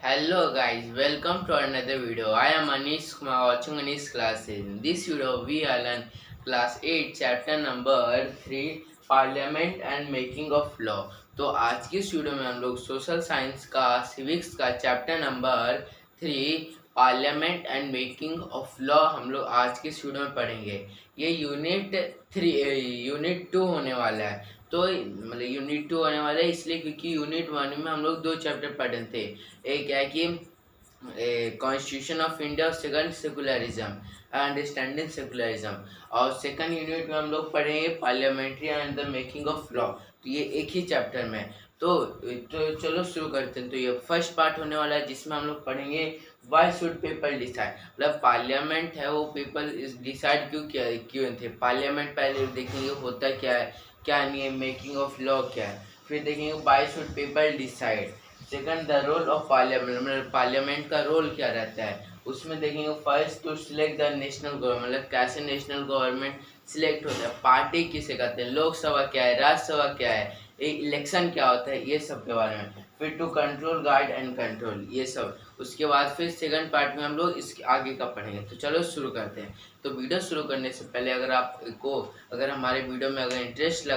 Hello guys, welcome to another video. I am Anish Kumar watching Anish classes. In this video, we are learn class 8 chapter number 3 Parliament and Making of Law. तो आज की इस video में हम लोग social science का civics का chapter number 3 parliament and making of law हम लोग आज की इस वीडियो में पढ़ेंगे। ये यूनिट 2 होने वाला है। तो मतलब यूनिट 2 होने वाला है इसलिए क्योंकि यूनिट 1 में हम लोग दो चैप्टर पढ़े थे। एक है कि कॉन्स्टिट्यूशन ऑफ इंडिया और सेकंड सेकुलरिज्म, अंडरस्टैंडिंग सेकुलरिज्म। और सेकंड यूनिट में हम लोग पढ़ेंगे parliamentary and the making of law. तो ये एक ही चैप्टर में तो चलो शुरू करते हैं। तो ये फर्स्ट पार्ट होने वाला है जिसमें हम लोग पढ़ेंगे वाई शुड पीपल डिसाइड, मतलब पार्लियामेंट है वो पीपल डिसाइड क्यों थे। पार्लियामेंट पहले देखेंगे होता क्या है क्या नहीं है, मेकिंग ऑफ लॉ क्या है, फिर देखेंगे why should people decide. Second the role of parliament, मतलब पार्लियामेंट का रोल क्या रहता है उसमें देखेंगे। First to select the national government, मतलब कैसे नेशनल गवर्नमेंट सिलेक्ट होता है, पार्टी किसे कहते हैं, लोकसभा क्या है, राज्यसभा क्या है, इलेक्शन क्या होता है, ये सब के बारे में। फिर to control guide and control ये सब। उसके बाद फिर सेकंड पार्ट में हम लोग इसके आगे का पढ़ेंगे। तो चलो शुरू करते हैं। तो वीडियो शुरू करने से पहले अगर हमारे वीडियो में अगर इंटरेस्ट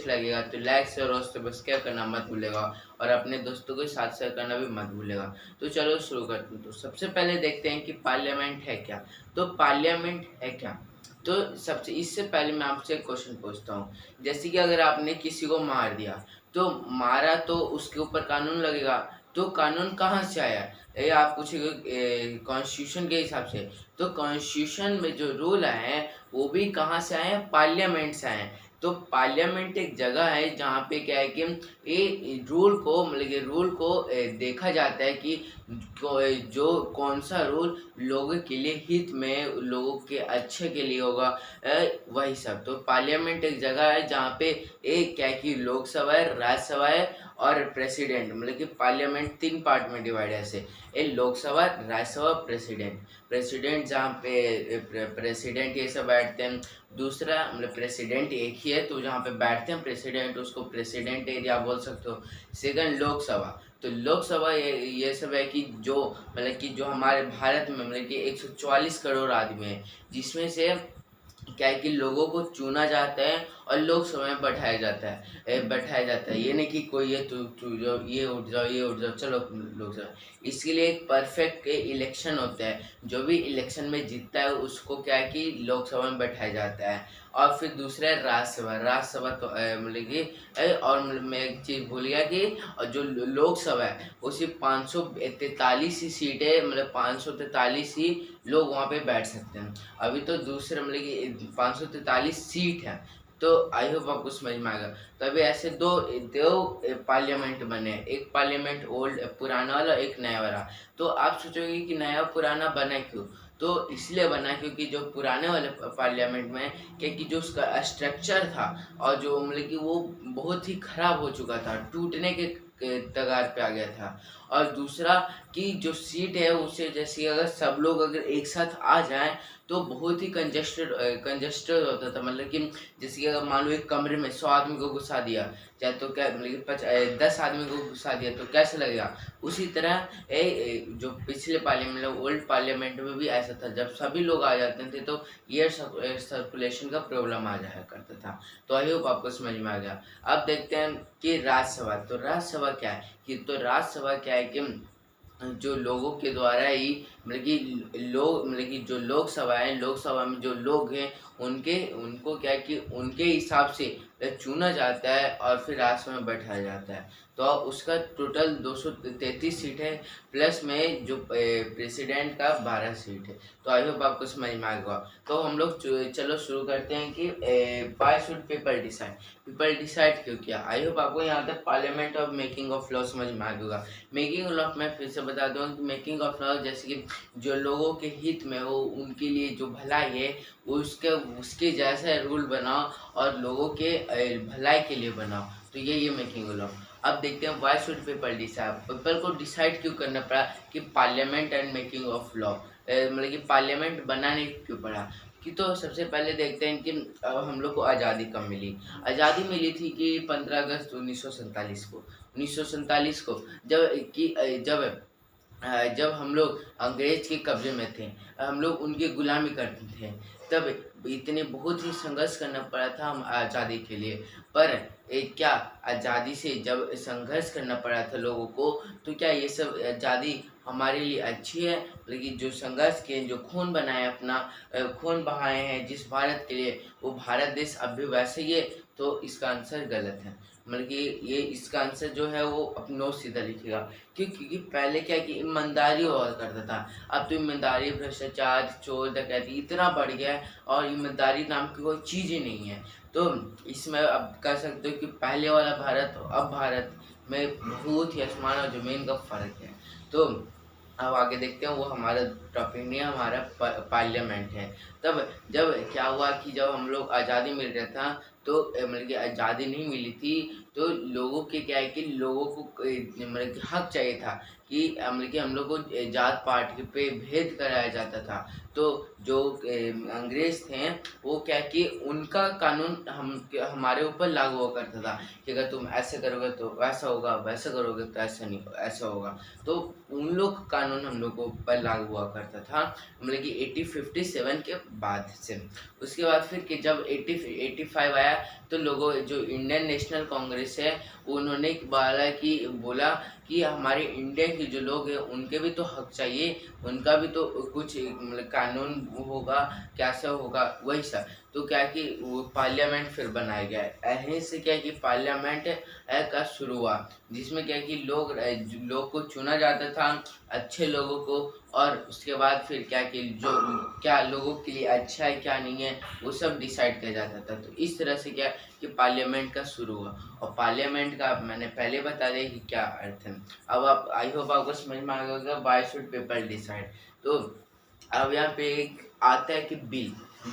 लगेगा तो लाइक शेयर और सब्सक्राइब करना मत भूलेगा और अपने दोस्तों के साथ शेयर करना भी मत भूलेगा। तो चलो शुरू करते हैं। तो सबसे पहले देखते हैं कि पार्लियामेंट है क्या। तो पार्लियामेंट है क्या, तो सबसे इससे पहले मैं आपसे एक क्वेश्चन पूछता हूँ। जैसे कि अगर आपने किसी को मार दिया तो मारा तो उसके ऊपर कानून लगेगा। तो कानून कहाँ से आया, ये आप पूछेंगे कॉन्स्टिट्यूशन के हिसाब से। तो कॉन्स्टिट्यूशन में जो रूल आए हैं वो भी कहाँ से आए हैं, पार्लियामेंट से आए हैं। तो पार्लियामेंट एक जगह है जहाँ पे क्या है कि ये रूल को देखा जाता है कि जो कौन सा रूल लोगों के लिए हित में, लोगों के अच्छे के लिए होगा, वही सब। तो पार्लियामेंट एक जगह है जहाँ पे एक क्या है कि लोकसभा है, राज्यसभा है और प्रेसिडेंट, मतलब कि पार्लियामेंट तीन पार्ट में डिवाइड है ऐसे। एक लोकसभा, राज्यसभा, प्रेसिडेंट जहाँ पे प्रेसिडेंट ये सब बैठते हैं। दूसरा मतलब प्रेसिडेंट एक ही है तो जहाँ पे बैठते हैं प्रेसिडेंट उसको प्रेसिडेंट एरिया बोल सकते हो। सेकंड लोकसभा, तो लोकसभा ये सब है कि जो मतलब कि जो हमारे भारत में मतलब कि 144 करोड़ आदमी है जिसमें से क्या है कि लोगों को चुना जाता है और लोकसभा में बैठाया जाता है। ये नहीं कि कोई ये तू जाओ, ये उठ जाओ चलो लोकसभा। इसके लिए एक परफेक्ट इलेक्शन होता है, जो भी इलेक्शन में जीतता है उसको क्या है कि लोकसभा में बैठाया जाता है। और फिर दूसरा है राज्यसभा तो मतलब कि और मतलब मैं एक चीज़ भूल गया कि जो लोकसभा है वो सिर्फ 543 ही सीट है, मतलब 543 ही लोग वहाँ पे बैठ सकते हैं। अभी तो दूसरे मतलब कि 543 सीट है। तो आई होप आपको समझ में आएगा। तो अभी ऐसे दो दो पार्लियामेंट बने, एक पार्लियामेंट ओल्ड पुराना वाला, एक नया वाला। तो आप सोचोगे कि नया पुराना बना क्यों, तो इसलिए बना क्योंकि जो पुराने वाले पार्लियामेंट में क्या कि जो उसका स्ट्रक्चर था और जो मतलब कि वो बहुत ही खराब हो चुका था, टूटने के कगार पे आ गया था। और दूसरा कि जो सीट है उसे जैसे अगर सब लोग अगर एक साथ आ जाएं तो बहुत ही कंजस्टेड होता था। मतलब कि जैसे कि अगर मान लो एक कमरे में 100 आदमी को घुसा दिया चाहे तो क्या मतलब कि 10 आदमी को घुसा दिया तो कैसे लगेगा। उसी तरह जो पिछले पार्लियामेंट मतलब ओल्ड पार्लियामेंट में भी ऐसा था, जब सभी लोग आ जाते थे तो एयर सर्कुलेशन का प्रॉब्लम आ जाया करता था। तो आई होप आपको समझ में आ गया। अब देखते हैं कि राज्यसभा। तो राज्यसभा क्या है तो राज्यसभा क्या है कि जो लोगों के द्वारा ही मतलब कि जो लोकसभा है, लोकसभा में जो लोग हैं उनको क्या है कि उनके हिसाब से चुना जाता है और फिर राज्यसभा में बैठाया जाता है। तो उसका टोटल 233 सीट है, प्लस में जो प्रेसिडेंट का 12 सीट है। तो आई होप आपको समझ में आएगा। तो हम लोग चलो शुरू करते हैं कि व्हाई शुड पीपल डिसाइड क्यों किया। आई होप आपको यहाँ तक parliament of making of law समझ में आ गया। मेकिंग ऑफ, मैं फिर से बता दूँ कि मेकिंग ऑफ लॉ जैसे कि जो लोगों के हित में हो, उनके लिए जो भलाई है वो उसके जैसा रूल बनाओ और लोगों के भलाई के लिए बनाओ। तो ये मेकिंग ऑफ लॉ। अब देखते हैं why should people decide, people को डिसाइड क्यों करना पड़ा कि parliament and making of law, मतलब कि पार्लियामेंट बनाने क्यों पड़ा। कि तो सबसे पहले देखते हैं कि हम लोग को आज़ादी कब मिली। आज़ादी मिली थी कि 15 अगस्त 1947 को। 1947 को, जब हम लोग अंग्रेज के कब्जे में थे, हम लोग उनकी गुलामी करते थे, तब इतने बहुत ही संघर्ष करना पड़ा था हम आज़ादी के लिए। पर क्या आज़ादी से जब संघर्ष करना पड़ा था लोगों को, तो क्या ये सब आज़ादी हमारे लिए अच्छी है? लेकिन जो संघर्ष किए, जो खून बनाए, अपना खून बहाए हैं जिस भारत के लिए, वो भारत देश अब भी वैसे ही है। तो इसका आंसर गलत है, मतलब कि ये इसका आंसर जो है वो अपनी नोट सीधा लिखेगा। क्योंकि पहले क्या है कि ईमानदारी हुआ करता था, अब तो ईमानदारी, भ्रष्टाचार, चोर डकैती इतना बढ़ गया है और ईमानदारी नाम की कोई चीज़ ही नहीं है। तो इसमें अब कह सकते हो कि पहले वाला भारत और अब भारत में बहुत ही आसमान और ज़मीन का फ़र्क है। तो अब आगे देखते हैं, वो हमारा टॉपिक नहीं है, हमारा पार्लियामेंट है। तब जब क्या हुआ कि जब हम लोग आज़ादी मिल रहा था, तो मतलब कि आज़ादी नहीं मिली थी, तो लोगों के क्या है कि लोगों को मतलब कि हक चाहिए था कि मतलब कि हम लोग को जात पात पे भेद कराया जाता था। तो जो अंग्रेज थे, वो क्या है कि उनका कानून हमारे ऊपर लागू हुआ करता था कि अगर तुम ऐसे करोगे तो वैसा होगा, वैसा करोगे तो ऐसा नहीं, ऐसा होगा। तो उन लोग का कानून हम लोग को ऊपर लागू हुआ करता था, मतलब कि 1857 के बाद से। उसके बाद फिर कि जब 85 आया, तो लोगों, जो इंडियन नेशनल कांग्रेस है, उन्होंने बोला कि हमारे इंडिया के जो लोग हैं उनके भी तो हक चाहिए, उनका भी तो कुछ मतलब कानून होगा, कैसा होगा वही सब। तो क्या है कि वो पार्लियामेंट फिर बनाया गया है। यहीं से क्या है कि पार्लियामेंट का शुरू हुआ, जिसमें क्या है कि लोग को चुना जाता था, अच्छे लोगों को, और उसके बाद फिर क्या कि जो क्या लोगों के लिए अच्छा है क्या नहीं है, वो सब डिसाइड किया जाता था। तो इस तरह से क्या कि पार्लियामेंट का शुरू हुआ, और पार्लियामेंट का मैंने पहले बता दिया कि क्या अर्थ है। अब आप, आई होप आपको समझ में आ गया, व्हाई शुड पीपल डिसाइड। तो अब यहाँ पे एक आता है कि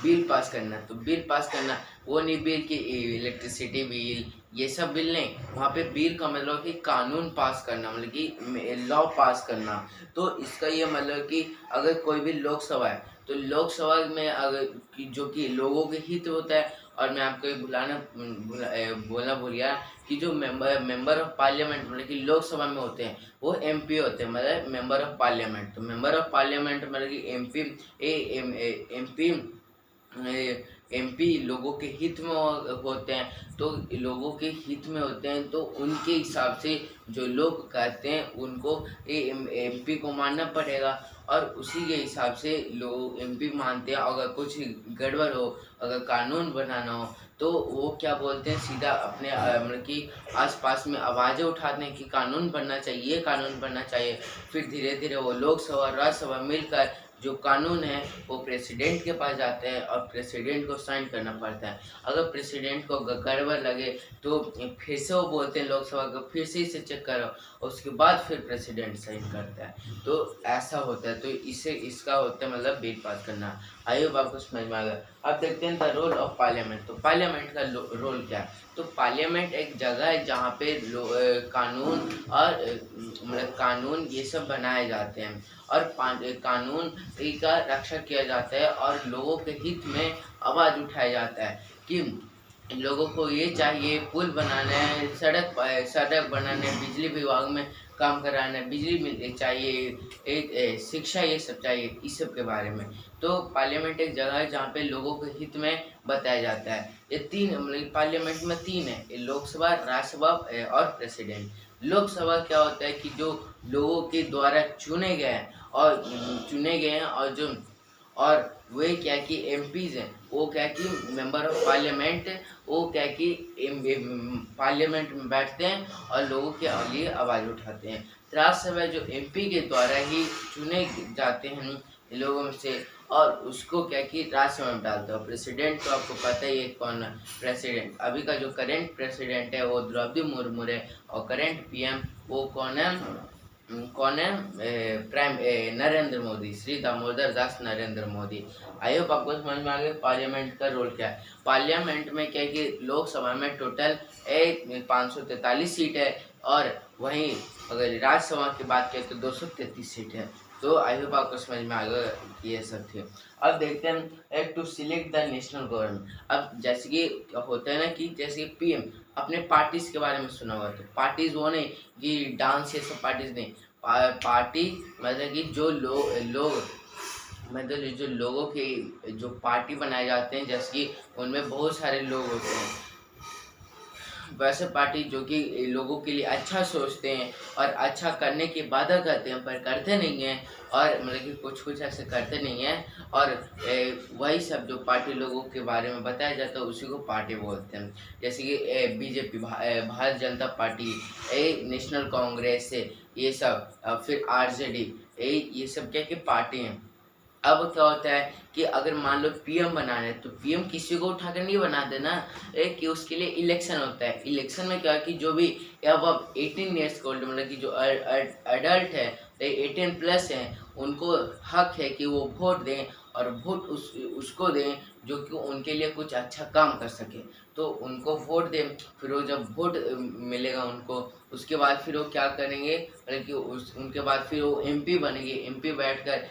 बिल पास करना। तो बिल पास करना वो नहीं बिल की इलेक्ट्रिसिटी बिल, ये सब बिल नहीं, वहाँ पे बिल का मतलब कि कानून पास करना, मतलब कि लॉ पास करना। तो इसका ये मतलब कि अगर कोई भी लोकसभा है, तो लोकसभा में अगर जो कि लोगों के हित होता है। और मैं आपको ये बोलना भूल गया कि जो मेंबर ऑफ पार्लियामेंट, मतलब कि लोकसभा में होते हैं, वो एमपी होते हैं, मतलब मेंबर ऑफ पार्लियामेंट। तो मेंबर ऑफ पार्लियामेंट मतलब कि एमपी लोगों के हित में होते हैं। तो लोगों के हित में होते हैं, तो उनके हिसाब से जो लोग कहते हैं उनको एमपी को मानना पड़ेगा, और उसी के हिसाब से लोग एमपी मानते हैं। अगर कुछ गड़बड़ हो, अगर कानून बनाना हो, तो वो क्या बोलते हैं, सीधा अपने मतलब कि आसपास में आवाज़ें उठाते हैं कि कानून बनना चाहिए, कानून बनना चाहिए। फिर धीरे धीरे वो लोकसभा और राज्यसभा मिलकर जो कानून है वो प्रेसिडेंट के पास जाते हैं, और प्रेसिडेंट को साइन करना पड़ता है। अगर प्रेसिडेंट को गड़बड़ लगे, तो फिर से वो बोलते हैं लोकसभा को फिर से इसे चेक करो, उसके बाद फिर प्रेसिडेंट साइन करता है। तो ऐसा होता है। तो इसका होता है मतलब बिल पास करना। आई होप आपको समझ में आ गया। अब देखते हैं द रोल ऑफ पार्लियामेंट। तो पार्लियामेंट का रोल क्या है? तो पार्लियामेंट एक जगह है जहाँ पे कानून और मतलब कानून ये सब बनाए जाते हैं, और कानून का रक्षा किया जाता है, और लोगों के हित में आवाज़ उठाया जाता है कि लोगों को ये चाहिए, पुल बनाना है, सड़क बनाना है, बिजली विभाग में काम कराना है, बिजली मिलनी चाहिए, एक शिक्षा, ये सब चाहिए, इस सब के बारे में। तो पार्लियामेंट एक जगह है जहाँ पे लोगों के हित में बताया जाता है। ये तीन, मतलब पार्लियामेंट में तीन है, ये लोकसभा, राज्यसभा और प्रेसिडेंट। लोकसभा क्या होता है कि जो लोगों के द्वारा चुने गए हैं, और वे क्या कि एमपीज हैं, वो क्या कि मेंबर ऑफ पार्लियामेंट, वो क्या कि पार्लियामेंट में बैठते हैं और लोगों के लिए आवाज़ उठाते हैं। राज्यसभा जो एमपी के द्वारा ही चुने जाते हैं लोगों में से, और उसको क्या कि राज्यसभा में डालते हैं। प्रेसिडेंट तो आपको पता ही है कौन है प्रेसिडेंट। अभी का जो करेंट प्रेसिडेंट है वो द्रौपदी मुर्मू है, और करेंट पीएम वो कौन है? नरेंद्र मोदी, श्री दामोदर दास नरेंद्र मोदी। आई होप आपको समझ में आ गया पार्लियामेंट का रोल क्या है। पार्लियामेंट में क्या है कि लोकसभा में टोटल 543 सीट है, और वहीं अगर राज्यसभा की बात करें तो 233 सीट है। तो आई होप आपको समझ में आ गया कि ये सब थे। अब देखते हैं to select the national government. अब जैसे कि होता है ना कि जैसे पीएम, अपने पार्टीज के बारे में सुना हुआ, तो पार्टीज वो नहीं कि डांस ये सब पार्टीज नहीं, पार्टी मतलब कि जो लोग मतलब जो लोगों के जो पार्टी बनाए जाते हैं, जैसे कि उनमें बहुत सारे लोग होते हैं, वैसे पार्टी जो कि लोगों के लिए अच्छा सोचते हैं और अच्छा करने की वादा करते हैं पर करते नहीं हैं, और मतलब कि कुछ कुछ ऐसे करते नहीं हैं, और वही सब जो पार्टी लोगों के बारे में बताया जाता है उसी को पार्टी बोलते हैं। जैसे कि बीजेपी, भारत जनता पार्टी, नेशनल कांग्रेस, ये सब, फिर आरजेडी, ये सब क्या कि पार्टी हैं। अब क्या होता है कि अगर मान लो पीएम बनाना है तो पीएम किसी को उठाकर नहीं बना देना, कि उसके लिए इलेक्शन होता है। इलेक्शन में क्या है कि जो भी अब 18 ईयर्स ओल्ड मतलब कि जो अडल्ट है, 18 प्लस हैं, उनको हक है कि वो वोट दें, और वोट उसको दें जो कि उनके लिए कुछ अच्छा काम कर सके। तो उनको वोट दें, फिर वो जब वोट मिलेगा उनको, उसके बाद फिर वो क्या करेंगे मतलब कि उनके बाद फिर वो एमपी बनेंगे। एमपी बैठकर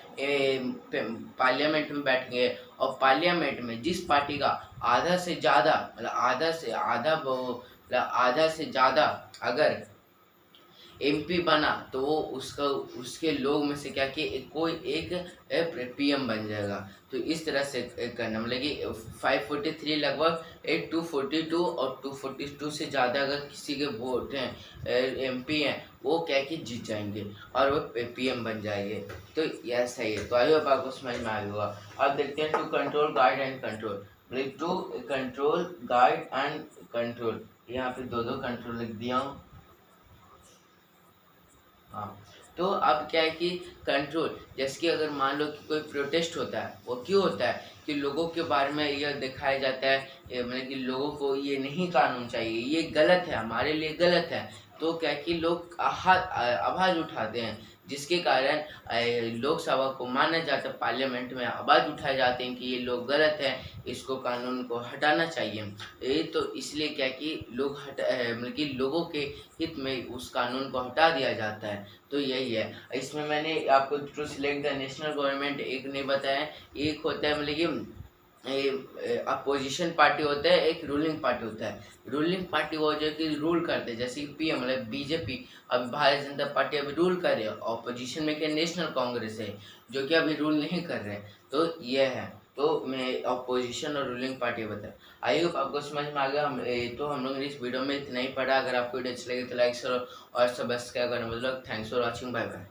पार्लियामेंट में बैठेंगे, और पार्लियामेंट में जिस पार्टी का आधा से ज़्यादा मतलब आधा से ज़्यादा अगर एमपी बना, तो वो उसका उसके लोग में से क्या कि कोई एक पीएम बन जाएगा। तो इस तरह से करना मतलब कि 543 लगभग 242, और 242 से ज़्यादा अगर किसी के वोट हैं, एमपी हैं, वो क्या कि जीत जाएंगे और वो पीएम बन जाएंगे। तो यह सही है। तो आई होप आपको समझ में आ गया होगा। अब देखते हैं to control guide and control, मतलब to control guide and control, यहाँ पे दो कंट्रोल लिख दिया हूँ। हाँ, तो अब क्या है कि कंट्रोल, जैसे कि अगर मान लो कि कोई प्रोटेस्ट होता है, वो क्यों होता है कि लोगों के बारे में यह दिखाया जाता है, मतलब कि लोगों को ये नहीं कानून चाहिए, ये गलत है, हमारे लिए गलत है। तो क्या है कि लोग आवाज़ उठाते हैं, जिसके कारण लोकसभा को माना जाता है, पार्लियामेंट में आवाज़ उठाए जाते हैं कि ये लोग गलत है, इसको कानून को हटाना चाहिए। ये तो इसलिए क्या कि लोग मतलब कि लोगों के हित में उस कानून को हटा दिया जाता है। तो यही है। इसमें मैंने आपको to select the national government एक नहीं बताया, एक होता है मतलब कि अपोजिशन पार्टी होता है, एक रूलिंग पार्टी होता है। रूलिंग पार्टी वो जो कि रूल करते हैं, जैसे कि पीएम मतलब बीजेपी, अभी भारतीय जनता पार्टी अभी रूल कर रही है। ऑपोजिशन में क्या नेशनल कांग्रेस है, जो कि अभी रूल नहीं कर रहे हैं। तो ये है। तो मैं अपोजिशन और रूलिंग पार्टी बताया। आई होप आपको समझ में आ गया। तो हम लोग इस वीडियो में इतना ही पढ़ा। अगर आपको वीडियो अच्छा लगे तो लाइक करो और सब्सक्राइब करना मतलब। Thanks for watching, bye bye.